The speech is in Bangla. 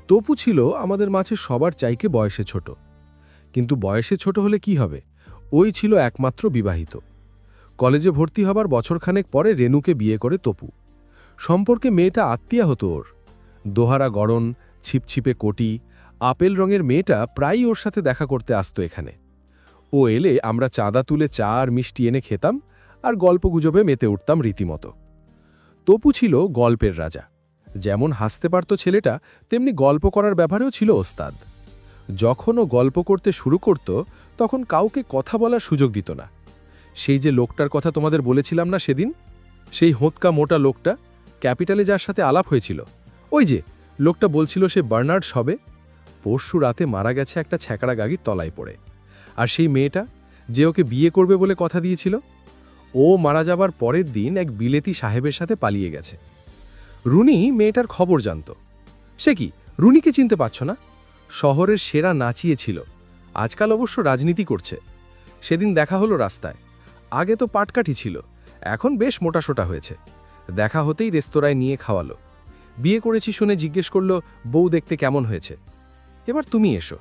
তপু ছিল আমাদের মাঝে সবার চাইতে বয়সে ছোট। কিন্তু বয়সে ছোট হলে কি হবে, ওই ছিল একমাত্র বিবাহিত। কলেজে ভর্তি হবার বছরখানেক পরে রেনুকে বিয়ে করে তপু। সম্পর্কে মেয়েটা আত্মীয়া হতো ওর। দোহারা গড়ন, ছিপছিপে কোটি, আপেল রঙের মেয়েটা প্রায়ই ওর সাথে দেখা করতে আসতো এখানে। ও এলে আমরা চাঁদা তুলে চা আর মিষ্টি এনে খেতাম আর গল্পগুজবে মেতে উঠতাম রীতিমতো। তপু ছিল গল্পের রাজা। যেমন হাসতে পারত ছেলেটা, তেমনি গল্প করার ব্যাপারেও ছিল ওস্তাদ। যখন ও গল্প করতে শুরু করত তখন কাউকে কথা বলার সুযোগ দিত না। সেই যে লোকটার কথা তোমাদের বলেছিলাম না সেদিন, সেই হোঁতকা মোটা লোকটা, ক্যাপিটালে যার সাথে আলাপ হয়েছিল, ওই যে লোকটা বলছিল সে বার্নার্ড সবে, পরশু রাতে মারা গেছে একটা ছ্যাঁকড়া গাগির তলায় পড়ে। আর সেই মেয়েটা যে ওকে বিয়ে করবে বলে কথা দিয়েছিল, ও মারা যাবার পরের দিন এক বিলেতি সাহেবের সাথে পালিয়ে গেছে। রুনি মেয়েটার খবর জানত। সে কি, রুনিকে চিনতে পারছ না? শহরের সেরা নাচিয়ে ছিল, আজকাল অবশ্য রাজনীতি করছে। সেদিন দেখা হলো রাস্তায়। আগে তো পাটকাঠি ছিল, এখন বেশ মোটাসোটা হয়েছে। দেখা হতেই রেস্তোরাঁয় নিয়ে খাওয়ালো। বিয়ে করেছি শুনে জিজ্ঞেস করলো বউ দেখতে কেমন হয়েছে। এবার তুমি এসো।